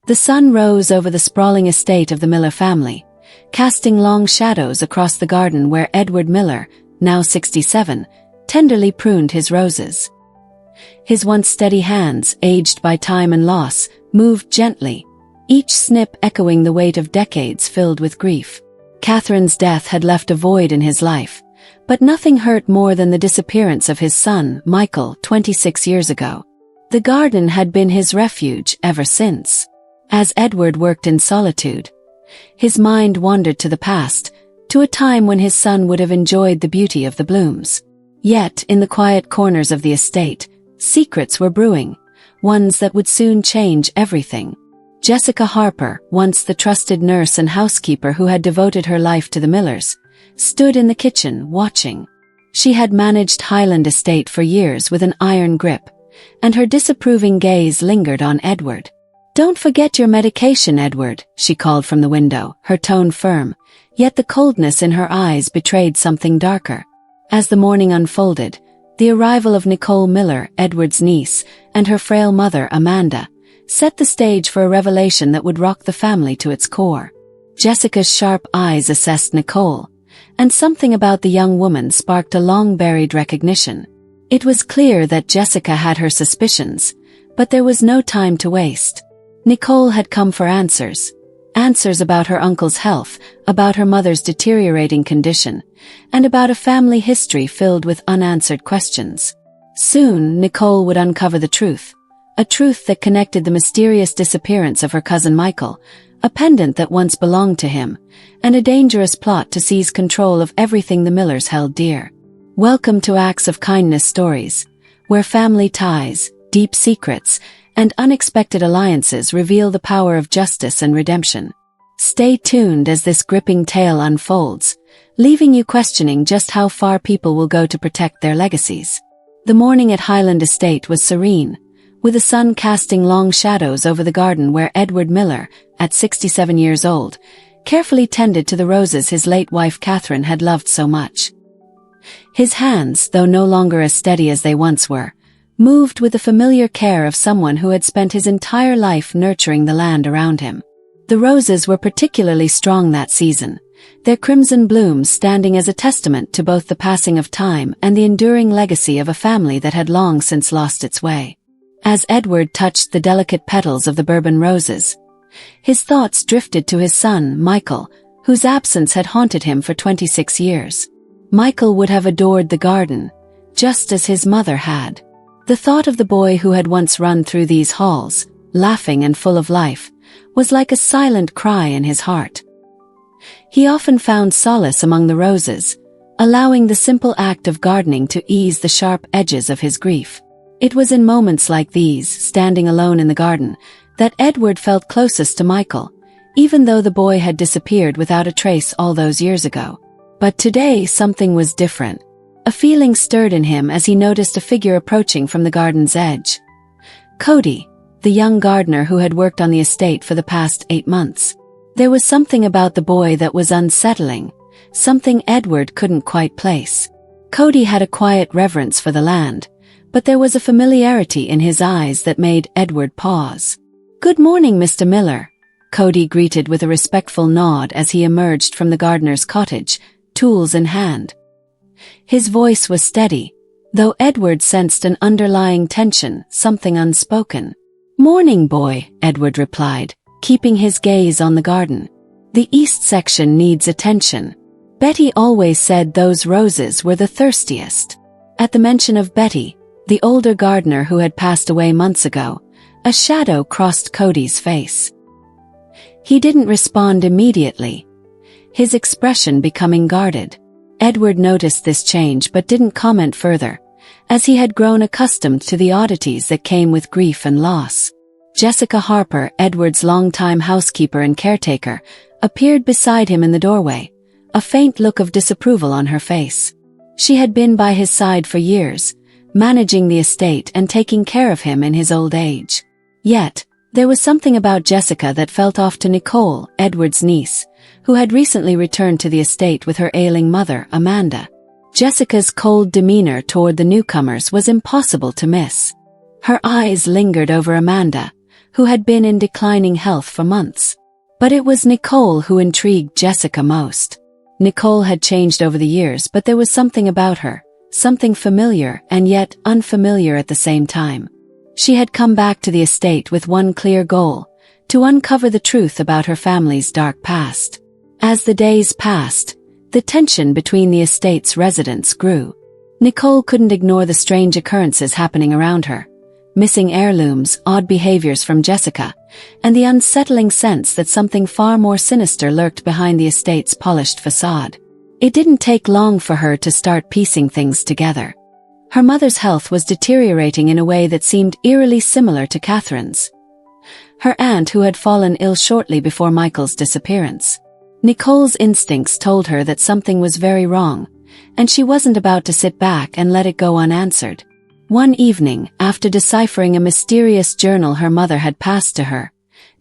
The sun rose over the sprawling estate of the Miller family, casting long shadows across the garden where Edward Miller, now 67, tenderly pruned his roses. His once steady hands, aged by time and loss, moved gently, each snip echoing the weight of decades filled with grief. Catherine's death had left a void in his life, but nothing hurt more than the disappearance of his son, Michael, 26 years ago. The garden had been his refuge ever since. As Edward worked in solitude, his mind wandered to the past, to a time when his son would have enjoyed the beauty of the blooms. Yet, in the quiet corners of the estate, secrets were brewing, ones that would soon change everything. Jessica Harper, once the trusted nurse and housekeeper who had devoted her life to the Millers, stood in the kitchen, watching. She had managed Highland Estate for years with an iron grip, and her disapproving gaze lingered on Edward. "Don't forget your medication, Edward," she called from the window, her tone firm, yet the coldness in her eyes betrayed something darker. As the morning unfolded, the arrival of Nicole Miller, Edward's niece, and her frail mother, Amanda, set the stage for a revelation that would rock the family to its core. Jessica's sharp eyes assessed Nicole, and something about the young woman sparked a long-buried recognition. It was clear that Jessica had her suspicions, but there was no time to waste. Nicole had come for answers. Answers about her uncle's health, about her mother's deteriorating condition, and about a family history filled with unanswered questions. Soon, Nicole would uncover the truth. A truth that connected the mysterious disappearance of her cousin Michael, a pendant that once belonged to him, and a dangerous plot to seize control of everything the Millers held dear. Welcome to Acts of Kindness Stories, where family ties, deep secrets, and unexpected alliances reveal the power of justice and redemption. Stay tuned as this gripping tale unfolds, leaving you questioning just how far people will go to protect their legacies. The morning at Highland Estate was serene, with the sun casting long shadows over the garden where Edward Miller, at 67 years old, carefully tended to the roses his late wife Catherine had loved so much. His hands, though no longer as steady as they once were, moved with the familiar care of someone who had spent his entire life nurturing the land around him. The roses were particularly strong that season, their crimson blooms standing as a testament to both the passing of time and the enduring legacy of a family that had long since lost its way. As Edward touched the delicate petals of the bourbon roses, his thoughts drifted to his son, Michael, whose absence had haunted him for 26 years. Michael would have adored the garden, just as his mother had. The thought of the boy who had once run through these halls, laughing and full of life, was like a silent cry in his heart. He often found solace among the roses, allowing the simple act of gardening to ease the sharp edges of his grief. It was in moments like these, standing alone in the garden, that Edward felt closest to Michael, even though the boy had disappeared without a trace all those years ago. But today something was different. A feeling stirred in him as he noticed a figure approaching from the garden's edge. Cody, the young gardener who had worked on the estate for the past 8 months. There was something about the boy that was unsettling, something Edward couldn't quite place. Cody had a quiet reverence for the land, but there was a familiarity in his eyes that made Edward pause. "Good morning, Mr. Miller," Cody greeted with a respectful nod as he emerged from the gardener's cottage, tools in hand. His voice was steady, though Edward sensed an underlying tension, something unspoken. "Morning, boy," Edward replied, keeping his gaze on the garden. "The east section needs attention. Betty always said those roses were the thirstiest." At the mention of Betty, the older gardener who had passed away months ago, a shadow crossed Cody's face. He didn't respond immediately, his expression becoming guarded. Edward noticed this change but didn't comment further, as he had grown accustomed to the oddities that came with grief and loss. Jessica Harper, Edward's longtime housekeeper and caretaker, appeared beside him in the doorway, a faint look of disapproval on her face. She had been by his side for years, managing the estate and taking care of him in his old age. Yet, there was something about Jessica that felt off to Nicole, Edward's niece, who had recently returned to the estate with her ailing mother, Amanda. Jessica's cold demeanor toward the newcomers was impossible to miss. Her eyes lingered over Amanda, who had been in declining health for months. But it was Nicole who intrigued Jessica most. Nicole had changed over the years, but there was something about her, something familiar and yet unfamiliar at the same time. She had come back to the estate with one clear goal: to uncover the truth about her family's dark past. As the days passed, the tension between the estate's residents grew. Nicole couldn't ignore the strange occurrences happening around her: missing heirlooms, odd behaviors from Jessica, and the unsettling sense that something far more sinister lurked behind the estate's polished facade. It didn't take long for her to start piecing things together. Her mother's health was deteriorating in a way that seemed eerily similar to Catherine's. Her aunt, who had fallen ill shortly before Michael's disappearance. Nicole's instincts told her that something was very wrong, and she wasn't about to sit back and let it go unanswered. One evening, after deciphering a mysterious journal her mother had passed to her,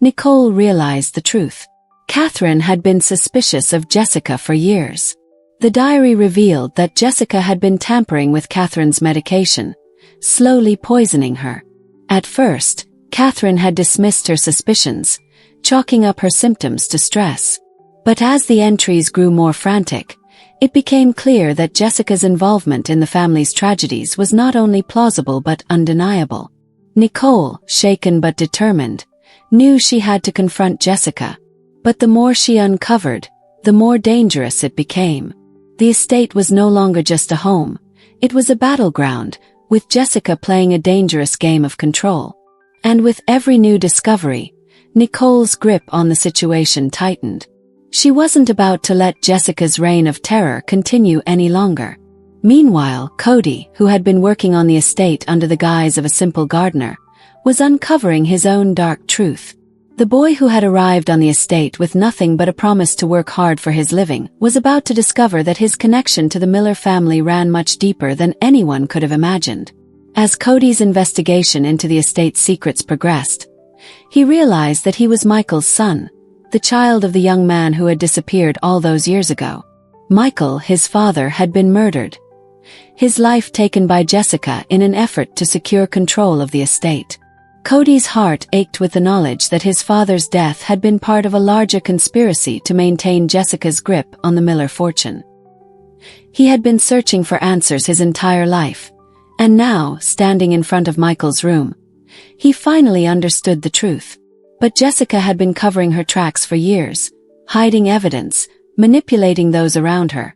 Nicole realized the truth. Catherine had been suspicious of Jessica for years. The diary revealed that Jessica had been tampering with Catherine's medication, slowly poisoning her. At first, Catherine had dismissed her suspicions, chalking up her symptoms to stress. But as the entries grew more frantic, it became clear that Jessica's involvement in the family's tragedies was not only plausible but undeniable. Nicole, shaken but determined, knew she had to confront Jessica. But the more she uncovered, the more dangerous it became. The estate was no longer just a home, it was a battleground, with Jessica playing a dangerous game of control. And with every new discovery, Nicole's grip on the situation tightened. She wasn't about to let Jessica's reign of terror continue any longer. Meanwhile, Cody, who had been working on the estate under the guise of a simple gardener, was uncovering his own dark truth. The boy who had arrived on the estate with nothing but a promise to work hard for his living was about to discover that his connection to the Miller family ran much deeper than anyone could have imagined. As Cody's investigation into the estate's secrets progressed, he realized that he was Michael's son, the child of the young man who had disappeared all those years ago. Michael, his father, had been murdered, his life taken by Jessica in an effort to secure control of the estate. Cody's heart ached with the knowledge that his father's death had been part of a larger conspiracy to maintain Jessica's grip on the Miller fortune. He had been searching for answers his entire life, and now, standing in front of Michael's room, he finally understood the truth. But Jessica had been covering her tracks for years, hiding evidence, manipulating those around her,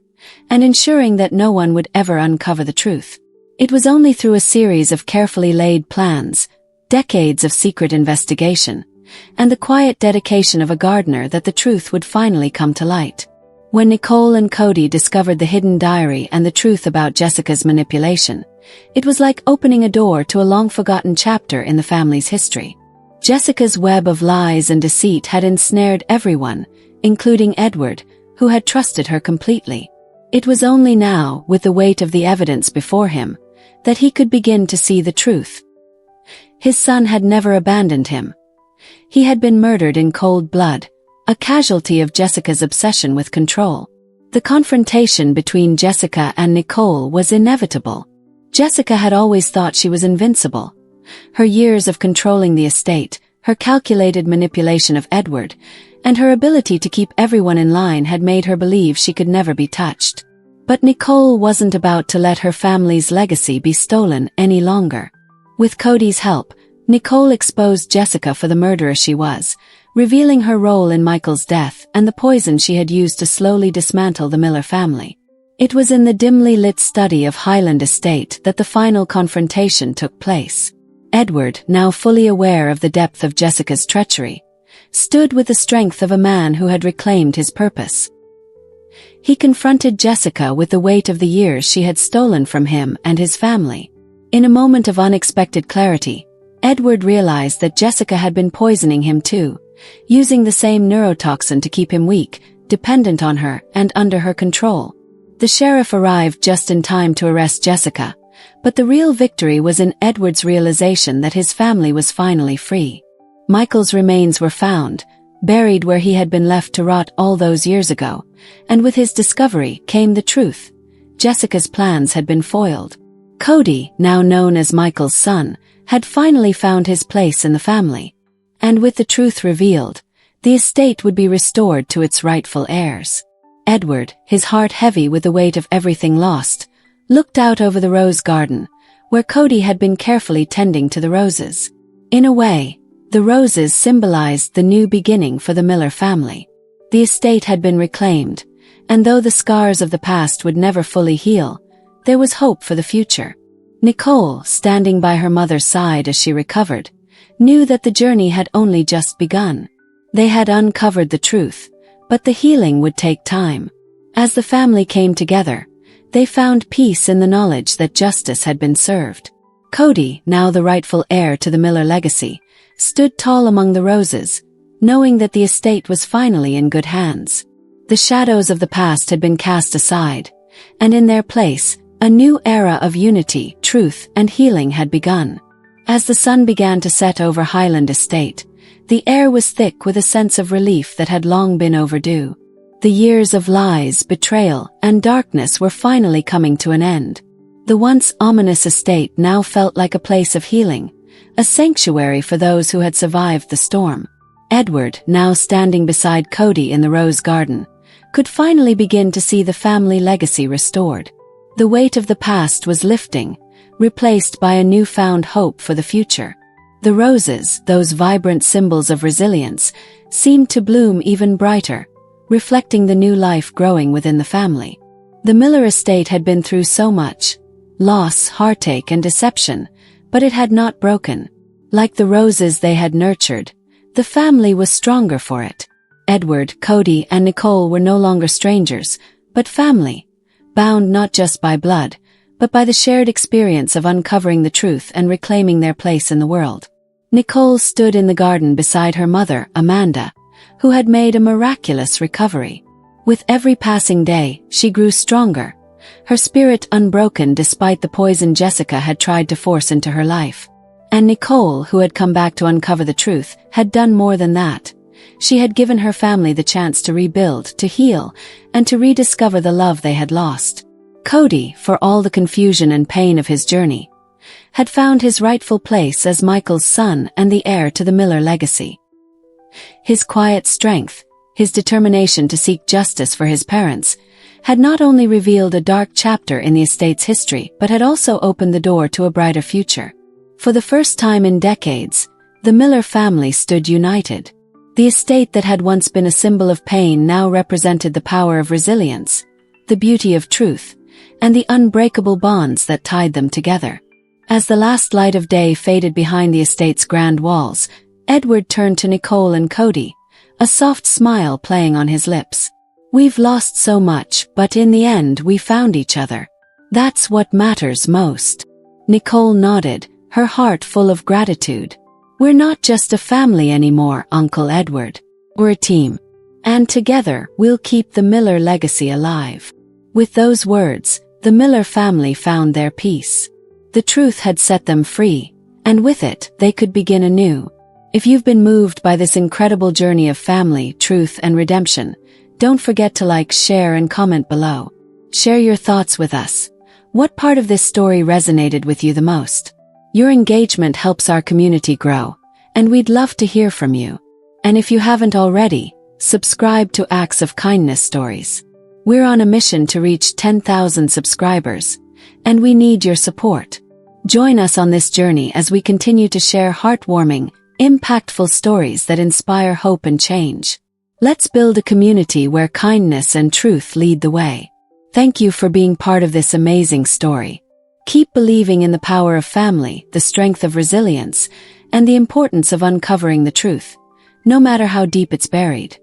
and ensuring that no one would ever uncover the truth. It was only through a series of carefully laid plans, decades of secret investigation, and the quiet dedication of a gardener that the truth would finally come to light. When Nicole and Cody discovered the hidden diary and the truth about Jessica's manipulation, it was like opening a door to a long-forgotten chapter in the family's history. Jessica's web of lies and deceit had ensnared everyone, including Edward, who had trusted her completely. It was only now, with the weight of the evidence before him, that he could begin to see the truth. His son had never abandoned him. He had been murdered in cold blood, a casualty of Jessica's obsession with control. The confrontation between Jessica and Nicole was inevitable. Jessica had always thought she was invincible. Her years of controlling the estate, her calculated manipulation of Edward, and her ability to keep everyone in line had made her believe she could never be touched. But Nicole wasn't about to let her family's legacy be stolen any longer. With Cody's help, Nicole exposed Jessica for the murderer she was, revealing her role in Michael's death and the poison she had used to slowly dismantle the Miller family. It was in the dimly lit study of Highland Estate that the final confrontation took place. Edward, now fully aware of the depth of Jessica's treachery, stood with the strength of a man who had reclaimed his purpose. He confronted Jessica with the weight of the years she had stolen from him and his family. In a moment of unexpected clarity, Edward realized that Jessica had been poisoning him too, using the same neurotoxin to keep him weak, dependent on her, and under her control. The sheriff arrived just in time to arrest Jessica, but the real victory was in Edward's realization that his family was finally free. Michael's remains were found, buried where he had been left to rot all those years ago, and with his discovery came the truth. Jessica's plans had been foiled. Cody, now known as Michael's son, had finally found his place in the family. And with the truth revealed, the estate would be restored to its rightful heirs. Edward, his heart heavy with the weight of everything lost, looked out over the rose garden, where Cody had been carefully tending to the roses. In a way, the roses symbolized the new beginning for the Miller family. The estate had been reclaimed, and though the scars of the past would never fully heal, there was hope for the future. Nicole, standing by her mother's side as she recovered, knew that the journey had only just begun. They had uncovered the truth, but the healing would take time. As the family came together, they found peace in the knowledge that justice had been served. Cody, now the rightful heir to the Miller legacy, stood tall among the roses, knowing that the estate was finally in good hands. The shadows of the past had been cast aside, and in their place, a new era of unity, truth, and healing had begun. As the sun began to set over Highland Estate, the air was thick with a sense of relief that had long been overdue. The years of lies, betrayal, and darkness were finally coming to an end. The once ominous estate now felt like a place of healing, a sanctuary for those who had survived the storm. Edward, now standing beside Cody in the rose garden, could finally begin to see the family legacy restored. The weight of the past was lifting, replaced by a newfound hope for the future. The roses, those vibrant symbols of resilience, seemed to bloom even brighter, reflecting the new life growing within the family. The Miller estate had been through so much loss, heartache, and deception, but it had not broken. Like the roses they had nurtured, the family was stronger for it. Edward, Cody, and Nicole were no longer strangers, but family, bound not just by blood, but by the shared experience of uncovering the truth and reclaiming their place in the world. Nicole stood in the garden beside her mother, Amanda, who had made a miraculous recovery. With every passing day, she grew stronger, her spirit unbroken despite the poison Jessica had tried to force into her life. And Nicole, who had come back to uncover the truth, had done more than that. She had given her family the chance to rebuild, to heal, and to rediscover the love they had lost. Cody, for all the confusion and pain of his journey, had found his rightful place as Michael's son and the heir to the Miller legacy. His quiet strength, his determination to seek justice for his parents, had not only revealed a dark chapter in the estate's history but had also opened the door to a brighter future. For the first time in decades, the Miller family stood united. The estate that had once been a symbol of pain now represented the power of resilience, the beauty of truth, and the unbreakable bonds that tied them together. As the last light of day faded behind the estate's grand walls, Edward turned to Nicole and Cody, a soft smile playing on his lips. "We've lost so much, but in the end we found each other. That's what matters most." Nicole nodded, her heart full of gratitude. "We're not just a family anymore, Uncle Edward. We're a team. And together, we'll keep the Miller legacy alive." With those words, the Miller family found their peace. The truth had set them free, and with it, they could begin anew. If you've been moved by this incredible journey of family, truth, and redemption, don't forget to like, share, and comment below. Share your thoughts with us. What part of this story resonated with you the most? Your engagement helps our community grow, and we'd love to hear from you. And if you haven't already, subscribe to Acts of Kindness Stories. We're on a mission to reach 10,000 subscribers, and we need your support. Join us on this journey as we continue to share heartwarming, impactful stories that inspire hope and change. Let's build a community where kindness and truth lead the way. Thank you for being part of this amazing story. Keep believing in the power of family, the strength of resilience, and the importance of uncovering the truth, no matter how deep it's buried.